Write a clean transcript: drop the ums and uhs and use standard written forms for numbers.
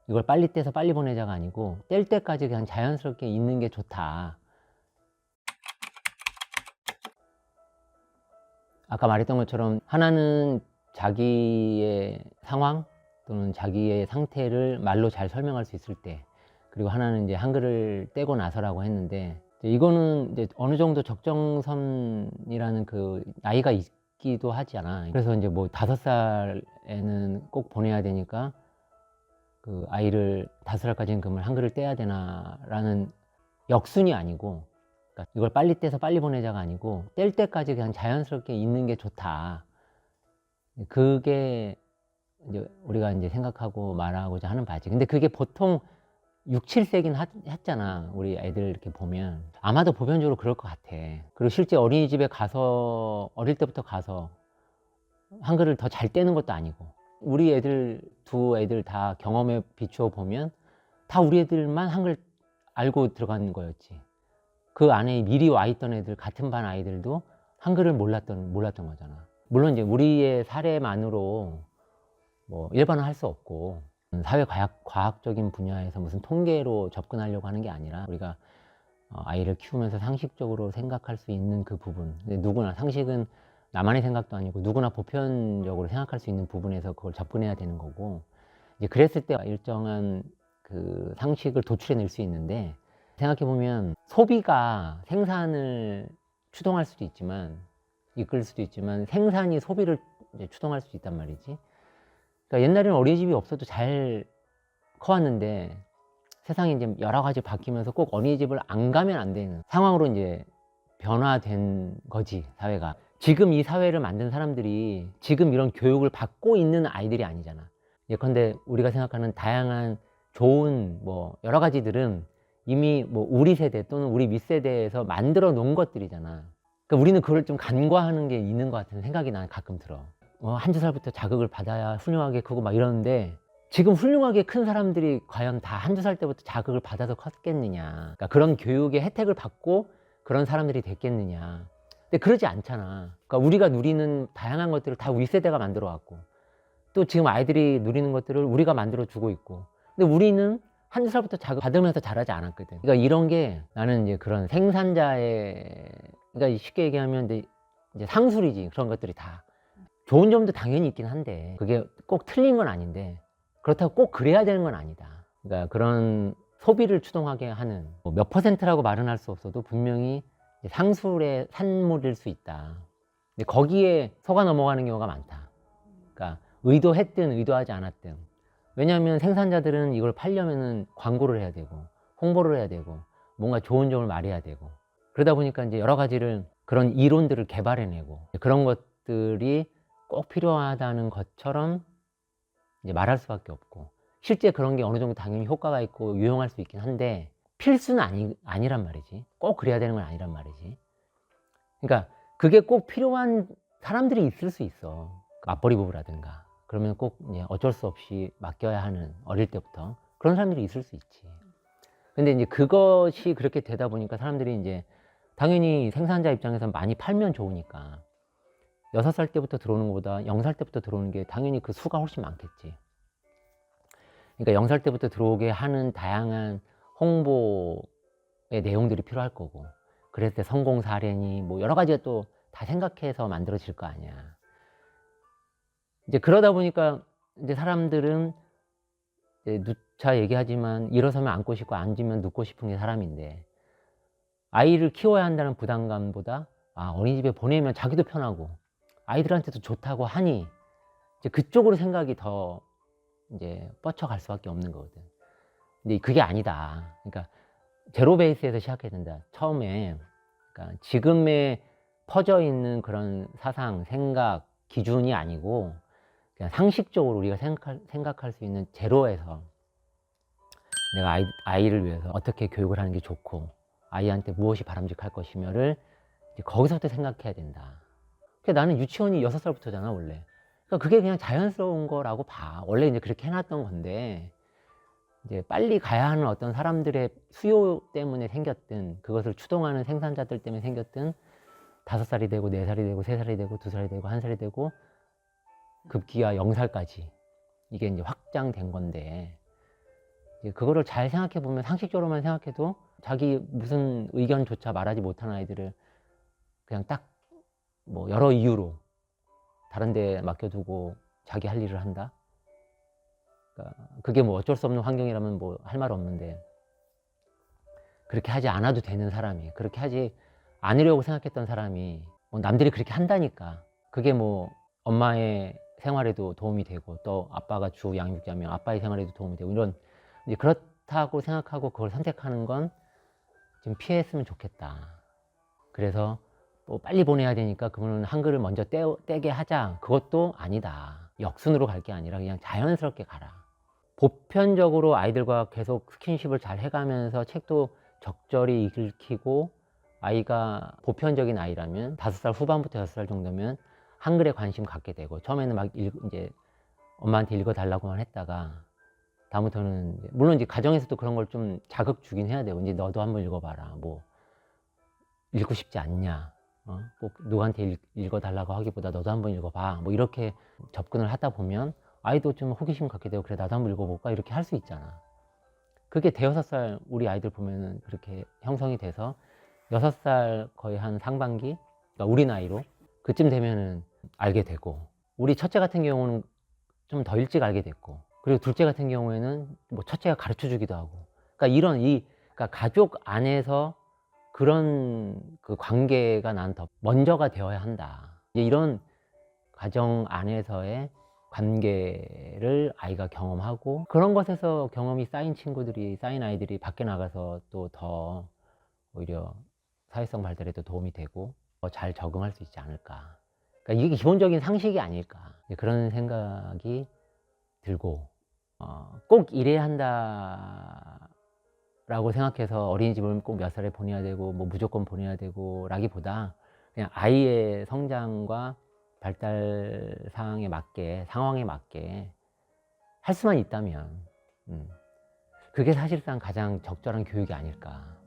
이걸 빨리 떼서 빨리 보내자가 아니고 뗄 때까지 그냥 자연스럽게 있는 게 좋다. 아까 말했던 것처럼 하나는 자기의 상황 또는 자기의 상태를 말로 잘 설명할 수 있을 때, 그리고 하나는 이제 한글을 떼고 나서라고 했는데, 이거는 이제 어느 정도 적정선이라는 그 나이가 있기도 하잖아. 그래서 이제 뭐 5살에는 꼭 보내야 되니까 그 아이를 5살까지는 그러면 한글을 떼야 되나라는 역순이 아니고, 그러니까 이걸 빨리 떼서 빨리 보내자가 아니고 뗄 때까지 그냥 자연스럽게 있는 게 좋다. 그게 이제 우리가 이제 생각하고 말하고자 하는 바지. 근데 그게 보통 6, 7세긴 했잖아. 우리 애들 이렇게 보면 아마도 보편적으로 그럴 것 같아. 그리고 실제 어린이집에 가서 어릴 때부터 가서 한글을 더 잘 떼는 것도 아니고, 우리 애들 두 애들 다 경험에 비추어 보면 다 우리 애들만 한글 알고 들어간 거였지. 그 안에 미리 와 있던 애들, 같은 반 아이들도 한글을 몰랐던 거잖아. 물론 이제 우리의 사례만으로 뭐 일반화할 수 없고, 사회과학적인 분야에서 무슨 통계로 접근하려고 하는 게 아니라 우리가 아이를 키우면서 상식적으로 생각할 수 있는 그 부분, 누구나 상식은 나만의 생각도 아니고 누구나 보편적으로 생각할 수 있는 부분에서 그걸 접근해야 되는 거고, 이제 그랬을 때 일정한 그 상식을 도출해낼 수 있는데, 생각해보면 소비가 생산을 추동할 수도 있지만, 이끌 수도 있지만, 생산이 소비를 이제 추동할 수도 있단 말이지. 그러니까 옛날에는 어린이집이 없어도 잘 커왔는데, 세상이 이제 여러 가지 바뀌면서 꼭 어린이집을 안 가면 안 되는 상황으로 이제 변화된 거지, 사회가. 지금 이 사회를 만든 사람들이 지금 이런 교육을 받고 있는 아이들이 아니잖아. 예컨대 우리가 생각하는 다양한 좋은 뭐 여러 가지들은 이미 뭐 우리 세대 또는 우리 밑세대에서 만들어 놓은 것들이잖아. 그러니까 우리는 그걸 좀 간과하는 게 있는 것 같은 생각이 나는 가끔 들어. 한두 살부터 자극을 받아야 훌륭하게 크고 막 이러는데, 지금 훌륭하게 큰 사람들이 과연 다 한두 살 때부터 자극을 받아서 컸겠느냐. 그러니까 그런 교육의 혜택을 받고 그런 사람들이 됐겠느냐. 근데 그러지 않잖아. 그러니까 우리가 누리는 다양한 것들을 다 우리 세대가 만들어 왔고, 또 지금 아이들이 누리는 것들을 우리가 만들어 주고 있고, 근데 우리는 한두 살부터 자극 받으면서 자라지 않았거든. 그러니까 이런 게 나는 이제 그런 생산자의, 그러니까 쉽게 얘기하면 이제 상술이지. 그런 것들이 다 좋은 점도 당연히 있긴 한데, 그게 꼭 틀린 건 아닌데, 그렇다고 꼭 그래야 되는 건 아니다. 그러니까 그런 소비를 추동하게 하는 뭐몇 퍼센트라고 말은 할 수 없어도 분명히 상술의 산물일 수 있다. 근데 거기에 속아 넘어가는 경우가 많다. 그러니까 의도했든 의도하지 않았든. 왜냐하면 생산자들은 이걸 팔려면은 광고를 해야 되고, 홍보를 해야 되고, 뭔가 좋은 점을 말해야 되고, 그러다 보니까 이제 여러 가지를, 그런 이론들을 개발해내고, 그런 것들이 꼭 필요하다는 것처럼 이제 말할 수밖에 없고, 실제 그런 게 어느 정도 당연히 효과가 있고 유용할 수 있긴 한데, 필수는 아니란 말이지. 꼭 그래야 되는 건 아니란 말이지. 그러니까 그게 꼭 필요한 사람들이 있을 수 있어. 맞벌이 부부라든가. 그러면 꼭 이제 어쩔 수 없이 맡겨야 하는, 어릴 때부터 그런 사람들이 있을 수 있지. 근데 이제 그것이 그렇게 되다 보니까 사람들이 이제 당연히 생산자 입장에서 많이 팔면 좋으니까 6살 때부터 들어오는 것보다 0살 때부터 들어오는 게 당연히 그 수가 훨씬 많겠지. 그러니까 0살 때부터 들어오게 하는 다양한 홍보의 내용들이 필요할 거고, 그랬을 때 성공 사례니 뭐 여러 가지가 또 다 생각해서 만들어질 거 아니야. 이제 그러다 보니까 이제 사람들은 이제 누차 얘기하지만 일어서면 앉고 싶고 앉으면 눕고 싶은 게 사람인데, 아이를 키워야 한다는 부담감보다 어린이집에 보내면 자기도 편하고 아이들한테도 좋다고 하니 이제 그쪽으로 생각이 더 이제 뻗쳐갈 수밖에 없는 거거든. 근데 그게 아니다. 그러니까 제로 베이스에서 시작해야 된다. 처음에. 그러니까 지금의 퍼져 있는 그런 사상, 생각, 기준이 아니고 그냥 상식적으로 우리가 생각할 수 있는 제로에서 내가 아이를 위해서 어떻게 교육을 하는 게 좋고 아이한테 무엇이 바람직할 것이며를 거기서부터 생각해야 된다. 그러니까 나는 유치원이 6살부터잖아 원래. 그러니까 그게 그냥 자연스러운 거라고 봐. 원래 이제 그렇게 해놨던 건데, 이제 빨리 가야 하는 어떤 사람들의 수요 때문에 생겼든, 그것을 추동하는 생산자들 때문에 생겼든, 5살이 되고 4살이 되고 3살이 되고 2살이 되고 1살이 되고 급기야 0살까지 이게 이제 확장된 건데, 그거를 잘 생각해 보면, 상식적으로만 생각해도 자기 무슨 의견조차 말하지 못한 아이들을 그냥 딱 뭐 여러 이유로 다른 데 맡겨두고 자기 할 일을 한다. 그러니까 그게 뭐 어쩔 수 없는 환경이라면 뭐 할 말 없는데, 그렇게 하지 않아도 되는 사람이, 그렇게 하지 않으려고 생각했던 사람이 뭐 남들이 그렇게 한다니까 그게 뭐 엄마의 생활에도 도움이 되고, 또 아빠가 주 양육자면 아빠의 생활에도 도움이 되고, 이런 이제 그렇다고 생각하고 그걸 선택하는 건 좀 피했으면 좋겠다. 그래서 뭐 빨리 보내야 되니까 그러면 한글을 먼저 떼게 하자, 그것도 아니다. 역순으로 갈 게 아니라 그냥 자연스럽게 가라. 보편적으로 아이들과 계속 스킨십을 잘 해가면서 책도 적절히 읽히고, 아이가 보편적인 아이라면 5살 후반부터 6살 정도면 한글에 관심 갖게 되고, 처음에는 막 이제 엄마한테 읽어달라고만 했다가 다음부터는 물론 이제 가정에서도 그런 걸 좀 자극 주긴 해야 되고, 이제 너도 한번 읽어봐라, 뭐 읽고 싶지 않냐, 꼭 누구한테 읽어달라고 하기보다 너도 한번 읽어봐, 뭐 이렇게 접근을 하다 보면 아이도 좀 호기심 갖게 되고, 그래 나도 한번 읽어볼까, 이렇게 할 수 있잖아. 그게 대여섯 살 우리 아이들 보면은 그렇게 형성이 돼서 6살 거의 한 상반기, 그러니까 우리 나이로 그쯤 되면은 알게 되고, 우리 첫째 같은 경우는 좀 더 일찍 알게 됐고, 그리고 둘째 같은 경우에는 뭐 첫째가 가르쳐 주기도 하고, 그러니까 그러니까 가족 안에서 그런 그 관계가 난 더 먼저가 되어야 한다. 이제 이런 가정 안에서의 관계를 아이가 경험하고, 그런 것에서 경험이 쌓인 아이들이 밖에 나가서 또 더 오히려 사회성 발달에도 도움이 되고 더 잘 적응할 수 있지 않을까. 그러니까 이게 기본적인 상식이 아닐까, 그런 생각이 들고, 꼭 이래야 한다라고 생각해서 어린이집을 꼭 몇 살에 보내야 되고 뭐 무조건 보내야 되고 라기보다, 그냥 아이의 성장과 발달 상황에 맞게, 상황에 맞게 할 수만 있다면 그게 사실상 가장 적절한 교육이 아닐까.